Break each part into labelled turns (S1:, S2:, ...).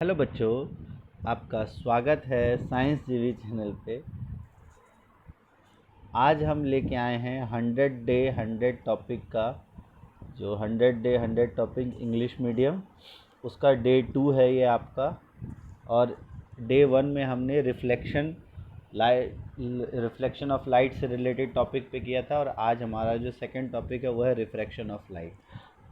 S1: Hello बच्चों, आपका स्वागत है साइंस जीवी चैनल पे। आज हम लेके आए हैं 100 डे 100 टॉपिक का, जो 100 डे 100 टॉपिक इंग्लिश मीडियम, उसका डे 2 है ये आपका। और डे 1 में हमने रिफ्लेक्शन ऑफ लाइट से रिलेटेड टॉपिक पे किया था, और आज हमारा जो सेकंड टॉपिक है वो है रिफ्रैक्शन ऑफ लाइट।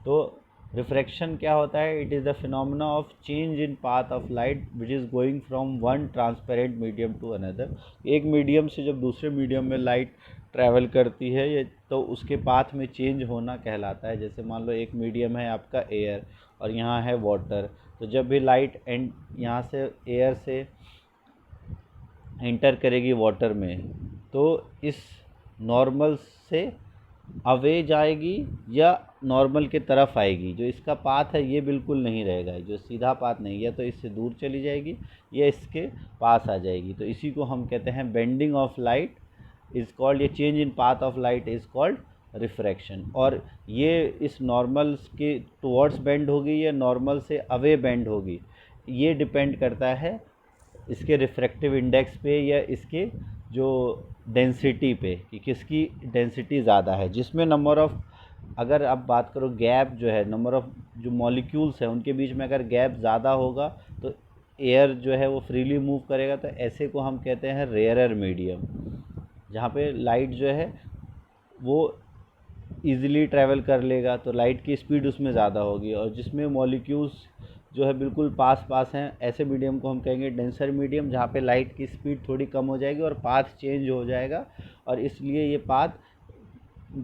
S1: तो रिफ्रैक्शन क्या होता है? It is the phenomena of change in path of light which is going from one transparent medium to another. एक मीडियम से जब दूसरे मीडियम में लाइट ट्रैवल करती है ये, तो उसके पाथ में चेंज होना कहलाता है। जैसे मान लो एक मीडियम है आपका एयर और यहाँ है वाटर, तो जब भी लाइट यहाँ से एयर से एंटर करेगी वाटर में, तो इस नॉर्मल से अवे जाएगी या नॉर्मल के तरफ आएगी। जो इसका पाथ है ये बिल्कुल नहीं रहेगा, जो सीधा पाथ नहीं, या तो इससे दूर चली जाएगी या इसके पास आ जाएगी। तो इसी को हम कहते हैं bending of light is called, ये change in path of light is called refraction. और ये इस नॉर्मल के टुवर्ड्स बेंड होगी या नॉर्मल से अवे बेंड होगी, ये डिपेंड करता है इसके रिफ्रैक्टिव इंडेक्स पे या इसके जो डेंसिटी पे, कि किसकी डेंसिटी ज़्यादा है। जिसमें नंबर ऑफ़, अगर आप बात करो गैप जो है, नंबर ऑफ़ जो मॉलिक्यूल्स हैं उनके बीच में अगर गैप ज़्यादा होगा तो एयर जो है वो फ्रीली मूव करेगा। तो ऐसे को हम कहते हैं रेयरर मीडियम, जहाँ पे लाइट जो है वो ईज़िली ट्रैवल कर लेगा, तो लाइट की स्पीड उसमें ज़्यादा होगी। और जिसमें मॉलिक्यूल्स जो है बिल्कुल पास पास हैं, ऐसे मीडियम को हम कहेंगे डेंसर मीडियम, जहाँ पे लाइट की स्पीड थोड़ी कम हो जाएगी और पाथ चेंज हो जाएगा, और इसलिए ये पाथ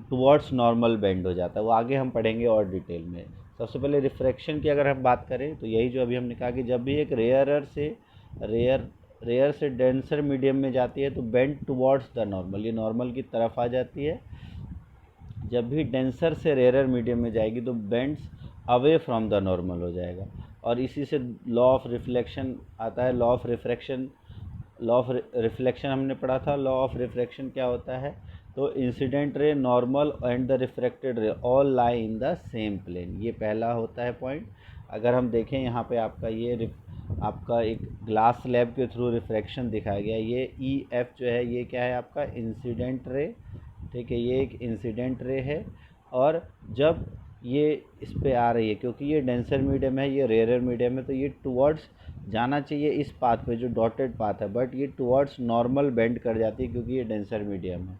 S1: टुवर्ड्स नॉर्मल बेंड हो जाता है। वो आगे हम पढ़ेंगे और डिटेल में। सबसे पहले रिफ्रैक्शन की अगर हम बात करें तो यही जो अभी हमने कहा कि जब भी एक रेयर से डेंसर मीडियम में जाती है तो बेंड टुवर्ड्स द नॉर्मल, ये नॉर्मल की तरफ आ जाती है। जब भी डेंसर से रेयरर मीडियम में जाएगी तो bends away from the normal हो जाएगा। और इसी से लॉ ऑफ रिफ्लेक्शन आता है, law of refraction. Law of reflection हमने पढ़ा था। लॉ ऑफ रिफ्रैक्शन क्या होता है? तो incident ray, normal and the refracted ray all lie in the same plane, ये पहला होता है पॉइंट। अगर हम देखें यहाँ पे आपका ये आपका एक ग्लास स्लैब के थ्रू रिफ्रैक्शन दिखाया गया। ये ई एफ जो है ये क्या है? आपका इंसिडेंट रे, ठीक है, ये एक इंसिडेंट रे है। और जब ये इस पे आ रही है, क्योंकि ये डेंसर मीडियम है, ये रेयरर मीडियम है, तो ये टुवर्ड्स जाना चाहिए इस पाथ पे जो डॉटेड पाथ है, बट ये टुवर्ड्स नॉर्मल बेंड कर जाती है क्योंकि ये डेंसर मीडियम है,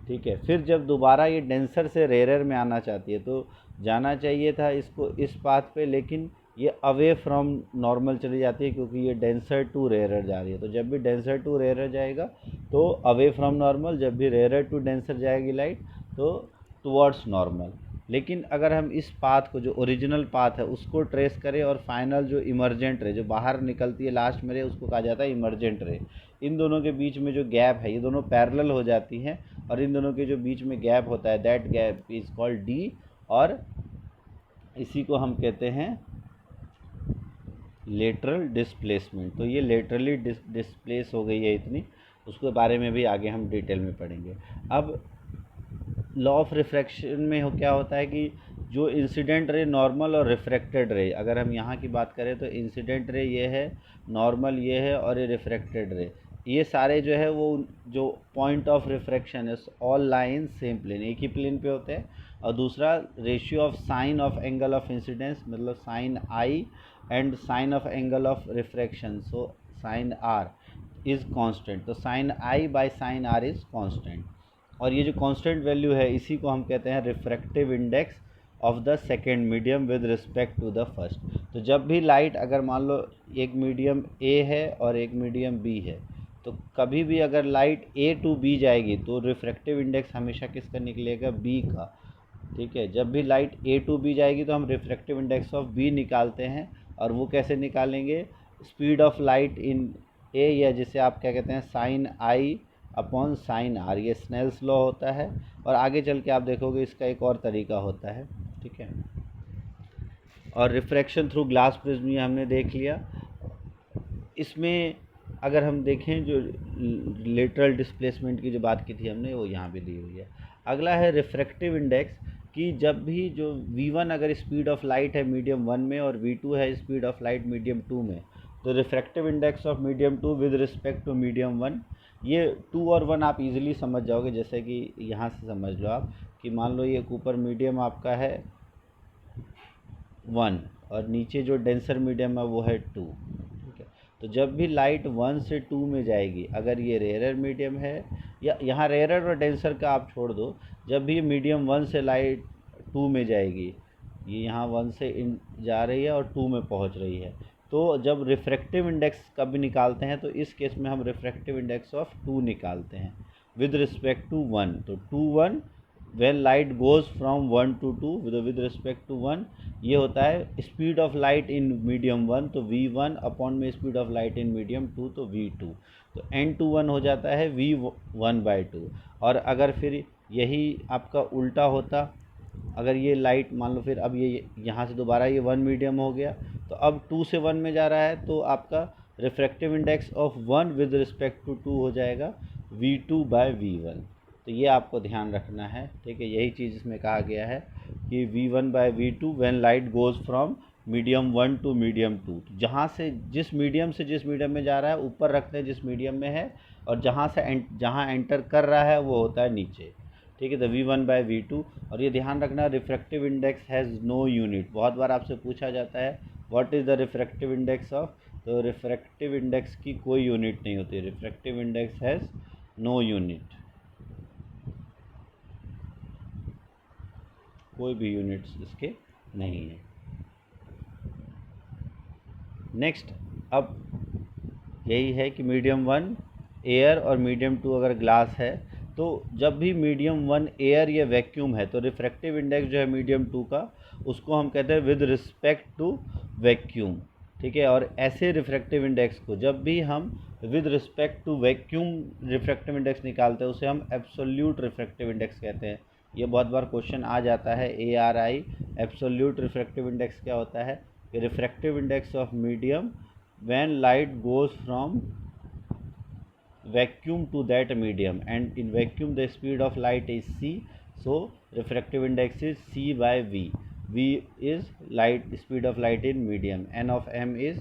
S1: ठीक है। फिर जब दोबारा ये डेंसर से रेयरर में आना चाहती है तो जाना चाहिए था इसको इस पाथ पे, लेकिन ये अवे फ्रॉम नॉर्मल चली जाती है क्योंकि ये डेंसर टू रेयरर जा रही है। तो जब भी डेंसर टू रेयरर जाएगा तो अवे फ्रॉम नॉर्मल, जब भी रेयरर टू डेंसर जाएगी लाइट तो टुवर्ड्स नॉर्मल। लेकिन अगर हम इस पाथ को, जो ओरिजिनल पाथ है, उसको ट्रेस करें और फाइनल जो इमर्जेंट रे, जो बाहर निकलती है लास्ट में रे, उसको कहा जाता है इमर्जेंट रे। इन दोनों के बीच में जो गैप है, ये दोनों पैरेलल हो जाती हैं, और इन दोनों के जो बीच में गैप होता है that gap is called D, और इसी को हम कहते हैं लेटरल डिस्प्लेसमेंट। तो ये लेटरली डिस्प्लेस हो गई है इतनी, उसके बारे में भी आगे हम डिटेल में पढ़ेंगे। अब लॉ ऑफ रिफ्रैक्शन में क्या होता है कि जो इंसिडेंट रे, नॉर्मल और रिफ्रैक्टेड रे, अगर हम यहाँ की बात करें तो इंसिडेंट रे ये है, नॉर्मल ये है, और ये रिफ्रैक्टेड रे, ये सारे जो है वो जो पॉइंट ऑफ रिफ्रैक्शन है ऑल लाइन सेम प्लेन, एक ही प्लेन पे होते हैं। और दूसरा ratio of sine of angle of incidence, मतलब sine i and sine of angle of refraction, so sine r is constant. तो sine i by sine r is constant, और ये जो कांस्टेंट वैल्यू है इसी को हम कहते हैं refractive index of the second medium with respect to the first. तो जब भी लाइट, अगर मान लो एक मीडियम ए है और एक मीडियम बी है, तो कभी भी अगर लाइट ए टू बी जाएगी तो रिफ्रैक्टिव इंडेक्स हमेशा किसका निकलेगा? बी का, ठीक है। जब भी लाइट ए टू बी जाएगी तो हम रिफ्रैक्टिव इंडेक्स ऑफ बी निकालते हैं, और वो कैसे निकालेंगे? Speed of light in A, या जिसे आप क्या कहते हैं sine I upon sine R, ये स्नेल्स लॉ होता है। और आगे चल के आप देखोगे इसका एक और तरीका होता है, ठीक है। और रिफ्रैक्शन थ्रू ग्लास प्रिज्म ये हमने देख लिया। इसमें अगर हम देखें जो लेटरल डिस्प्लेसमेंट की जो बात की थी हमने, वो यहाँ पे दी हुई है। अगला है रिफ्रैक्टिव इंडेक्स, कि जब भी जो v1 अगर स्पीड ऑफ लाइट है मीडियम 1 में और v2 है स्पीड ऑफ लाइट मीडियम 2 में, the refractive index of medium 2 with respect to medium 1, ये 2 और 1 आप इजीली समझ जाओगे। जैसे कि यहाँ से समझ लो आप कि मान लो ये ऊपर मीडियम आपका है 1 और नीचे जो डेंसर मीडियम है वो है 2, ठीक है। तो जब भी लाइट 1 से 2 में जाएगी, अगर ये रेयरर मीडियम है, या यहाँ रेयरर और डेंसर का आप छोड़ दो, जब भी मीडियम 1 से लाइट 2 में जाएगी, ये यहाँ 1 से इन जा रही है और 2 में पहुँच रही है, तो जब रिफ्रैक्टिव इंडेक्स कभी निकालते हैं तो इस केस में हम रिफ्रैक्टिव इंडेक्स ऑफ 2 निकालते हैं विद रिस्पेक्ट टू 1। तो 2 1 when light goes from 1 to 2 with respect to 1, ये होता है speed of light in medium 1, तो v1 अपॉन में speed of light in medium 2 तो v2, तो n21 हो जाता है v1/2। और अगर फिर यही आपका उल्टा होता, अगर ये लाइट मान लो फिर अब ये यहाँ से दोबारा ये 1 मीडियम हो गया, तो अब 2 से 1 में जा रहा है, तो आपका refractive index of 1 with respect to 2 हो जाएगा v2/v1। तो ये आपको ध्यान रखना है, ठीक है। यही चीज़ इसमें कहा गया है कि v1/v2 when light goes from medium 1 to medium 2, जहाँ से जिस मीडियम में जा रहा है ऊपर रखते हैं जिस मीडियम में है, और जहाँ एंटर कर रहा है वो होता है नीचे, ठीक है। तो v1/v2, और ये ध्यान रखना refractive index has no unit. बहुत बार आपसे पूछा जाता है what is the refractive index of, तो रिफ्रैक्टिव इंडेक्स की कोई यूनिट नहीं होती, refractive index has no unit, कोई भी यूनिट्स इसके नहीं है। नेक्स्ट, अब यही है कि मीडियम 1 एयर और मीडियम 2 अगर ग्लास है, तो जब भी मीडियम 1 एयर या वैक्यूम है, तो रिफ्रैक्टिव इंडेक्स जो है मीडियम 2 का, उसको हम कहते हैं विद रिस्पेक्ट टू वैक्यूम, ठीक है। और ऐसे रिफ्रैक्टिव इंडेक्स को जब भी हम with respect to vacuum refractive index निकालते हैं उसे हम एब्सोल्यूट रिफ्रैक्टिव इंडेक्स कहते हैं। ये बहुत बार क्वेश्चन आ जाता है, ARI एब्सोल्यूट रिफ्रैक्टिव इंडेक्स क्या होता है, कि refractive index of medium when light goes from vacuum to that medium, and in vacuum the speed of light is c, so refractive index is c/v. V is light speed of light in medium, n of m is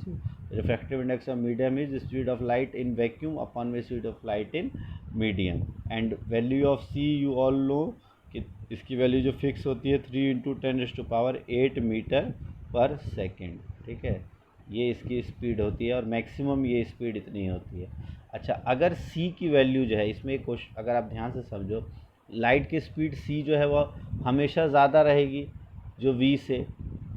S1: refractive index of medium is speed of light in vacuum upon the speed of light in medium, and value of c you all know कि इसकी value जो fix होती है 3 × 10⁸ metre पर second, ठीक है। ये इसकी स्पीड होती है और मैक्सिमम ये स्पीड इतनी होती है। अच्छा, अगर c की वैल्यू जो है, इसमें एक क्वेश्चन अगर आप ध्यान से समझो, लाइट की स्पीड c जो है वो हमेशा ज़्यादा रहेगी जो v से,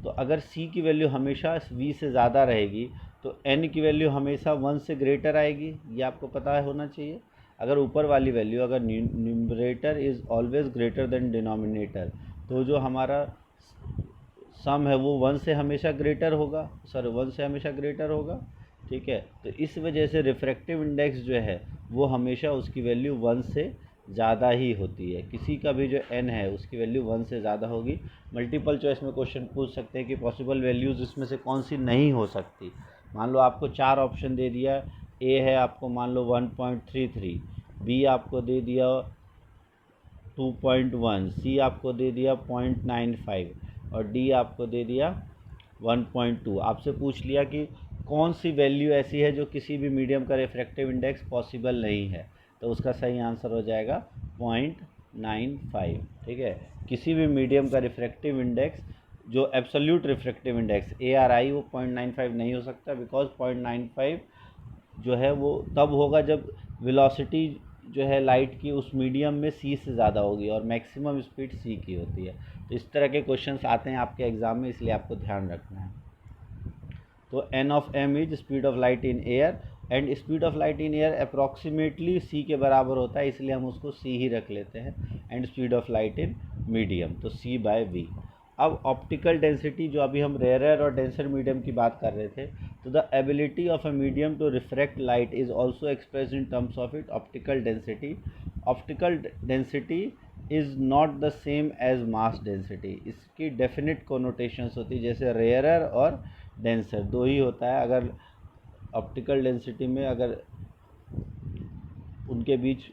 S1: तो अगर c की वैल्यू हमेशा v से ज़्यादा रहेगी तो n की वैल्यू हमेशा 1 से ग्रेटर आएगी, ये आपको पता होना चाहिए। अगर ऊपर वाली वैल्यू, अगर numerator is always greater than denominator, तो जो हमारा सम है वो 1 से हमेशा ग्रेटर होगा, 1 से हमेशा ग्रेटर होगा, ठीक है। तो इस वजह से रिफ्रैक्टिव इंडेक्स जो है वो हमेशा उसकी वैल्यू 1 से ज़्यादा ही होती है। किसी का भी जो n है उसकी वैल्यू 1 से ज़्यादा होगी। मल्टीपल चॉइस में क्वेश्चन पूछ सकते हैं कि पॉसिबल वैल्यूज़ इसमें से कौन सी नहीं हो सकती। मान लो आपको 4 ऑप्शन दे दिया, ए है आपको मान लो 1.33, बी आपको दे दिया 2.1, सी आपको दे दिया 0.95 और डी आपको दे दिया 1.2। आपसे पूछ लिया कि कौन सी वैल्यू ऐसी है जो किसी भी मीडियम का रिफ्रैक्टिव इंडेक्स पॉसिबल नहीं है, तो उसका सही आंसर हो जाएगा 0.95, ठीक है। किसी भी मीडियम का रिफ्रैक्टिव इंडेक्स जो एब्सोल्यूट रिफ्रैक्टिव इंडेक्स ARI वो 0.95 नहीं हो सकता, बिकॉज 0.95 जो है वो तब होगा जब वेलोसिटी जो है लाइट की उस मीडियम में c से ज़्यादा होगी और मैक्सिमम स्पीड c की होती है। तो इस तरह के क्वेश्चंस आते हैं आपके एग्ज़ाम में, इसलिए आपको ध्यान रखना है। तो n of m is speed of light in air, and speed of light in air approximately c के बराबर होता है, इसलिए हम उसको c ही रख लेते हैं, and speed of light in medium तो c/v। अब ऑप्टिकल डेंसिटी, जो अभी हम रेयर और डेंसर मीडियम की बात कर रहे थे, तो the ability of a medium to refract light is also expressed in terms of it optical density. Optical density is not the same as mass density. इसकी डेफिनेट कोनोटेशंस होती है, जैसे रेयरर और डेंसर दो ही होता है। अगर ऑप्टिकल डेंसिटी में अगर उनके बीच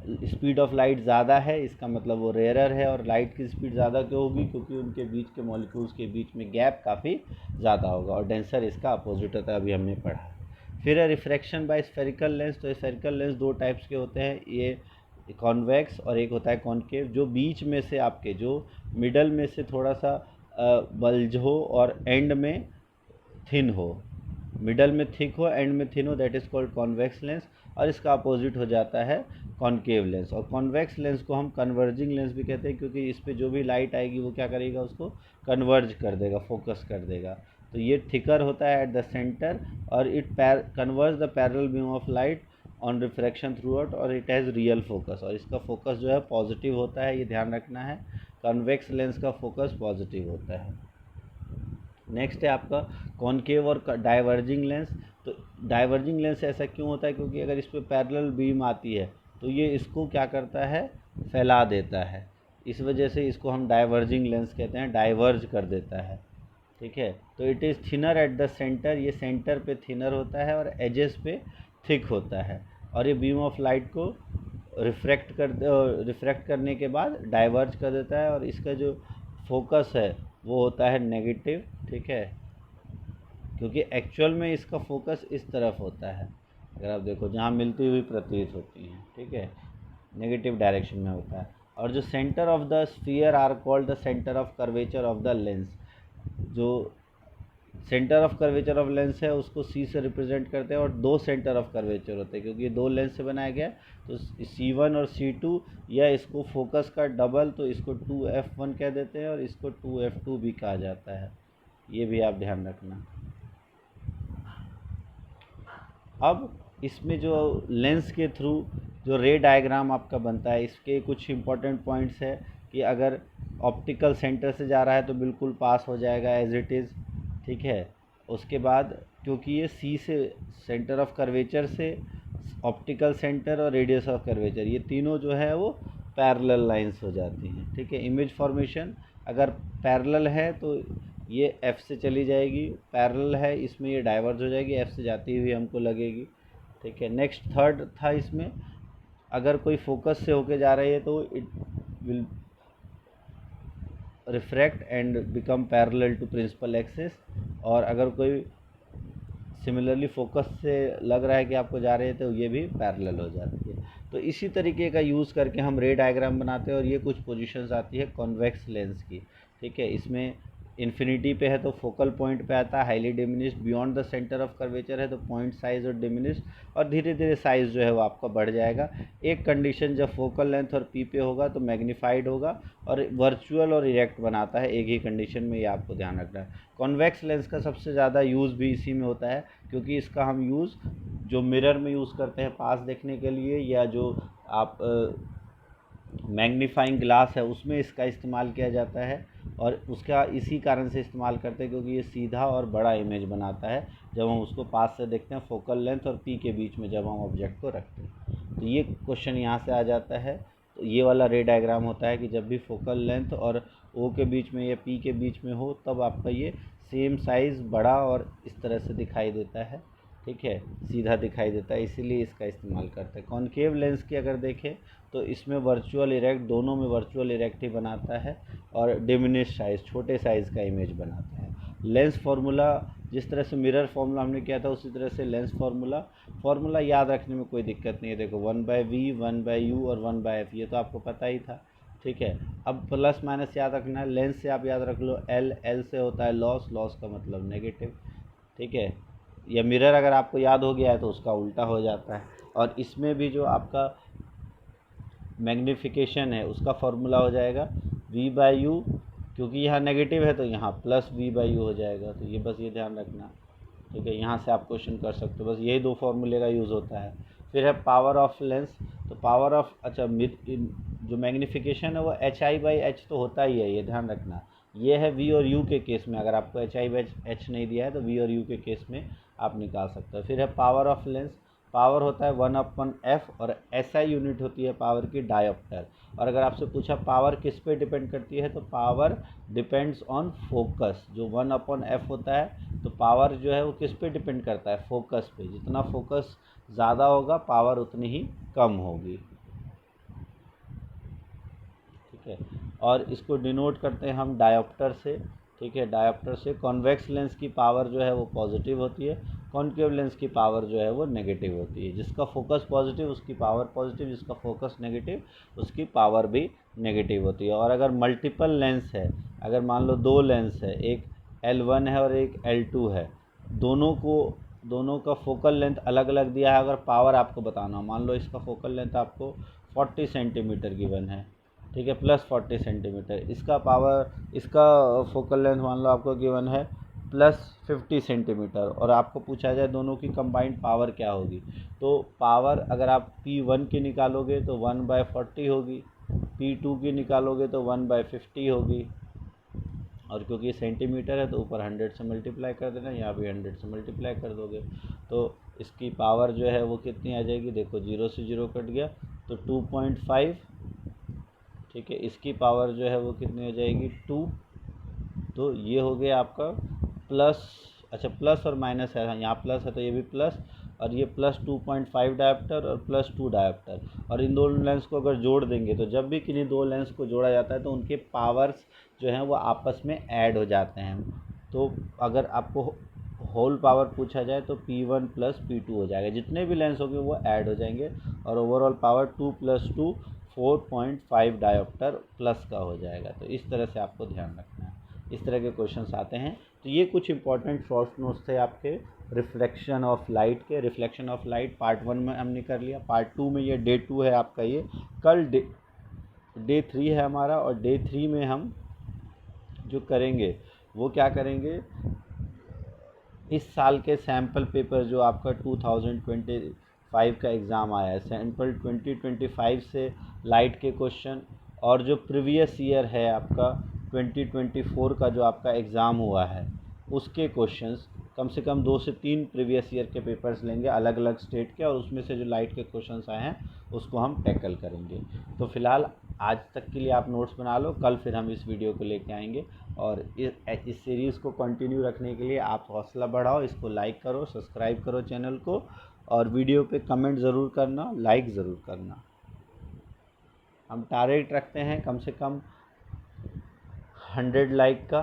S1: स्पीड ऑफ लाइट ज़्यादा है, इसका मतलब वो रेयरर है। और लाइट की स्पीड ज़्यादा क्यों होगी? क्योंकि उनके बीच के मॉलिक्यूल्स के बीच में गैप काफ़ी ज़्यादा होगा। और डेंसर इसका अपोजिट होता है, अभी हमने पढ़ा। फिर है रिफ्रैक्शन बाय स्फेरिकल लेंस। तो स्फेरिकल लेंस दो टाइप्स के होते हैं, ये कॉन्वेक्स और एक होता है कॉनकेव। जो बीच में से आपके, जो मिडल में से थोड़ा सा बल्ज हो और एंड में थिन हो, मिडल में थिक हो, एंड में थिन हो, that is called convex lens. और इसका अपोजिट हो जाता है कॉनकेव लेंस। और कॉन्वेक्स लेंस को हम कन्वर्जिंग लेंस भी कहते हैं, क्योंकि इस पे जो भी लाइट आएगी वो क्या करेगा? उसको कन्वर्ज कर देगा, फोकस कर देगा। तो ये थिकर होता है एट द सेंटर, और it converge the parallel beam of light on refraction through out, और इट हैज़ रियल फोकस। और इसका फोकस जो है पॉजिटिव होता है, ये ध्यान रखना है। कन्वेक्स लेंस का फोकस पॉजिटिव होता है। नेक्स्ट है आपका कॉनकेव और डाइवर्जिंग लेंस। तो डाइवर्जिंग लेंस ऐसा क्यों होता है? क्योंकि अगर इस पर पैरेलल बीम आती है तो ये इसको क्या करता है? फैला देता है। इस वजह से इसको हम डाइवर्जिंग लेंस कहते हैं, डाइवर्ज कर देता है। ठीक है, तो it is thinner at the centre, ये सेंटर पे थिनर होता है और एजेस पे थिक होता है। और ये बीम ऑफ लाइट को रिफ्रैक्ट करने के बाद डाइवर्ज कर देता है, और इसका जो फोकस है वो होता है नेगेटिव। ठीक है, क्योंकि एक्चुअल में इसका फोकस इस तरफ होता है, अगर आप देखो जहाँ मिलती हुई प्रतीत होती हैं। ठीक है, नेगेटिव डायरेक्शन में होता है। और जो centre of the sphere are called the centre of curvature of the lens. जो centre of curvature of lens है उसको सी से रिप्रेजेंट करते हैं, और दो सेंटर ऑफ कर्वेचर होते हैं क्योंकि ये दो लेंस से बनाया गया है। तो C1 और C2, या इसको फोकस का डबल, तो इसको 2f1 कह देते हैं, और इसको 2f2 भी कहा जाता है। ये भी आप ध्यान रखना। अब इसमें जो लेंस के थ्रू जो रे डायग्राम आपका बनता है, इसके कुछ इंपॉर्टेंट पॉइंट्स है कि अगर ऑप्टिकल सेंटर से जा रहा है तो बिल्कुल पास हो जाएगा एज इट इज़। ठीक है, उसके बाद क्योंकि ये सी से, सेंटर ऑफ कर्वेचर से, ऑप्टिकल सेंटर और रेडियस ऑफ कर्वेचर, ये तीनों जो है वो पैरेलल लाइंस हो जाती हैं। ठीक है, इमेज फॉर्मेशन अगर पैरेलल है तो ये F से चली जाएगी, पैरेलल है इसमें ये डाइवर्ज हो जाएगी, F से जाती हुई हमको लगेगी। ठीक है, नेक्स्ट थर्ड था इसमें, अगर कोई फोकस से होके जा रही है तो it will refract and become parallel to principal axis. और अगर कोई सिमिलरली फोकस से लग रहा है कि आपको जा रहे हैं तो ये भी पैरेलल हो जाती है। तो इसी तरीके का यूज़ करके हम रे डायग्राम बनाते हैं। और ये कुछ पोजीशंस आती है कॉन्वेक्स लेंस की। ठीक है, इसमें इन्फिनिटी पे है तो फोकल पॉइंट पे आता है highly diminished, beyond the centre of curvature है तो पॉइंट साइज और डिमिनिश्ड, और धीरे धीरे साइज़ जो है वो आपका बढ़ जाएगा। एक कंडीशन जब फोकल लेंथ और पी पे होगा तो मैग्नीफाइड होगा, और वर्चुअल और इरेक्ट बनाता है एक ही कंडीशन में, ये आपको ध्यान रखना है। कॉन्वेक्स लेंस का सबसे ज़्यादा यूज़ भी इसी में होता है, क्योंकि इसका हम यूज़ जो मिरर में यूज़ करते हैं पास देखने के लिए, या जो आप मैग्नीफाइंग ग्लास है उसमें इसका इस्तेमाल किया जाता है। और उसका इसी कारण से इस्तेमाल करते हैं क्योंकि ये सीधा और बड़ा इमेज बनाता है जब हम उसको पास से देखते हैं, फोकल लेंथ और पी के बीच में जब हम ऑब्जेक्ट को रखते हैं। तो ये क्वेश्चन यहाँ से आ जाता है। तो ये वाला रे डायग्राम होता है कि जब भी फोकल लेंथ और ओ के बीच में या पी के बीच में हो तब आपका ये सेम साइज़ बड़ा और इस तरह से दिखाई देता है। ठीक है, सीधा दिखाई देता है, इसीलिए इसका इस्तेमाल करते हैं। कॉनकेव लेंस की अगर देखें तो इसमें वर्चुअल इरेक्ट, दोनों में वर्चुअल इरेक्ट ही बनाता है, और डिमिनिश साइज़, छोटे साइज़ का इमेज बनाता है। लेंस फार्मूला जिस तरह से मिरर फार्मूला हमने किया था उसी तरह से लेंस फार्मूला याद रखने में कोई दिक्कत नहीं है। देखो 1/v 1/u और 1/f, ये तो आपको पता ही था। ठीक है, अब प्लस माइनस याद रखना है। लेंस से आप याद रख लो L से होता है लॉस का मतलब नेगेटिव। ठीक है, या मिरर अगर आपको याद हो गया है तो उसका उल्टा हो जाता है। और इसमें भी जो आपका मैग्नीफिकेशन है उसका फॉर्मूला हो जाएगा v/u, क्योंकि यहाँ नेगेटिव है तो यहाँ प्लस v/u हो जाएगा। तो ये बस ये ध्यान रखना। ठीक है, यहाँ से आप क्वेश्चन कर सकते हो, बस यही दो फॉर्मूले का यूज़ होता है। फिर है पावर ऑफ लेंस। तो पावर ऑफ, अच्छा जो मैग्नीफिकेशन है वो hi/h तो होता ही है, ये ध्यान रखना। ये है v और u के केस में, अगर आपको hi/h नहीं दिया है तो v और u के केस में आप निकाल सकते हो। फिर है पावर ऑफ लेंस। पावर होता है 1/f, और SI यूनिट होती है पावर की डायोप्टर। और अगर आपसे पूछा पावर किस पे डिपेंड करती है तो पावर डिपेंड्स ऑन फोकस। जो 1/f होता है तो पावर जो है वो किस पे डिपेंड करता है? फोकस पे। जितना फोकस ज़्यादा होगा पावर उतनी ही कम होगी। ठीक है। और इसको डिनोट करते हैं हम डायोप्टर से, ठीक है। डायोप्टर से कॉन्वेक्स लेंस की पावर जो है वो पॉजिटिव होती है, कॉन्केव लेंस की पावर जो है वो नेगेटिव होती है। जिसका फोकस पॉजिटिव उसकी पावर पॉजिटिव, जिसका फोकस नेगेटिव उसकी पावर भी नेगेटिव होती है। और अगर मल्टीपल लेंस है, अगर मान लो दो लेंस है, एक L1 है और एक L2 है, दोनों का फोकल लेंथ अलग अलग दिया है, अगर पावर आपको बताना, मान लो इसका फोकल लेंथ आपको 40 सेंटीमीटर गिवन है, ठीक है, प्लस 40 सेंटीमीटर, इसका फोकल लेंथ मान लो आपको गिवन है प्लस 50 सेंटीमीटर, और आपको पूछा जाए दोनों की कंबाइंड पावर क्या होगी, तो पावर अगर आप P1 की निकालोगे तो 1/40 होगी, P2 की निकालोगे तो 1/50 होगी, और क्योंकि ये सेंटीमीटर है तो ऊपर 100 से मल्टीप्लाई कर देना, यहाँ भी 100 से मल्टीप्लाई कर दोगे तो इसकी पावर जो है वो कितनी आ जाएगी, देखो 0 से 0 कट गया तो 2.5, ठीक है। इसकी पावर जो है वो कितनी हो जाएगी 2, तो ये हो गया आपका प्लस, अच्छा प्लस और माइनस है, यहाँ प्लस है तो ये भी प्लस, और ये प्लस 2.5 डायोप्टर और प्लस 2 डायोप्टर, और इन दोनों लेंस को अगर जोड़ देंगे तो जब भी किन्हीं दो लेंस को जोड़ा जाता है तो उनके पावर्स जो हैं वो आपस में ऐड हो जाते हैं। तो अगर आपको होल पावर पूछा जाए तो P1 प्लस P2 हो जाएगा, जितने भी लेंस होंगे वो ऐड हो जाएंगे, और ओवरऑल पावर 2 + 2 4.5 डायोप्टर प्लस का हो जाएगा। तो इस तरह से आपको ध्यान रखना है, इस तरह के क्वेश्चंस आते हैं। तो ये कुछ इंपॉर्टेंट शॉर्ट नोट्स थे आपके रिफ्लेक्शन ऑफ लाइट के। रिफ्लेक्शन ऑफ लाइट पार्ट 1 में हमने कर लिया, पार्ट 2 में ये डे 2 है आपका, ये कल डे 3 है हमारा, और डे 3 में हम जो करेंगे वो क्या करेंगे, इस साल के सैम्पल पेपर जो आपका 2025 का एग्ज़ाम आया है, सैम्पल 2025 से लाइट के क्वेश्चन, और जो प्रीवियस ईयर है आपका 2024 का जो आपका एग्ज़ाम हुआ है उसके क्वेश्चंस, कम से कम 2 से 3 प्रीवियस ईयर के पेपर्स लेंगे अलग अलग स्टेट के, और उसमें से जो लाइट के क्वेश्चंस आए हैं उसको हम टैकल करेंगे। तो फिलहाल आज तक के लिए आप नोट्स बना लो, कल फिर हम इस वीडियो को लेके आएंगे, और इस सीरीज़ को कंटिन्यू रखने के लिए आप हौसला बढ़ाओ, इसको लाइक करो, सब्सक्राइब करो चैनल को, और वीडियो पे कमेंट ज़रूर करना, लाइक ज़रूर करना। हम टारगेट रखते हैं कम से कम 100 लाइक का,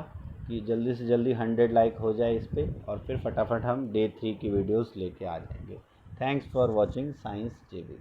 S1: कि जल्दी से जल्दी 100 लाइक हो जाए इस पर, और फिर फटाफट हम डे 3 की वीडियोस लेके आ जाएंगे। Thanks for watching science JB।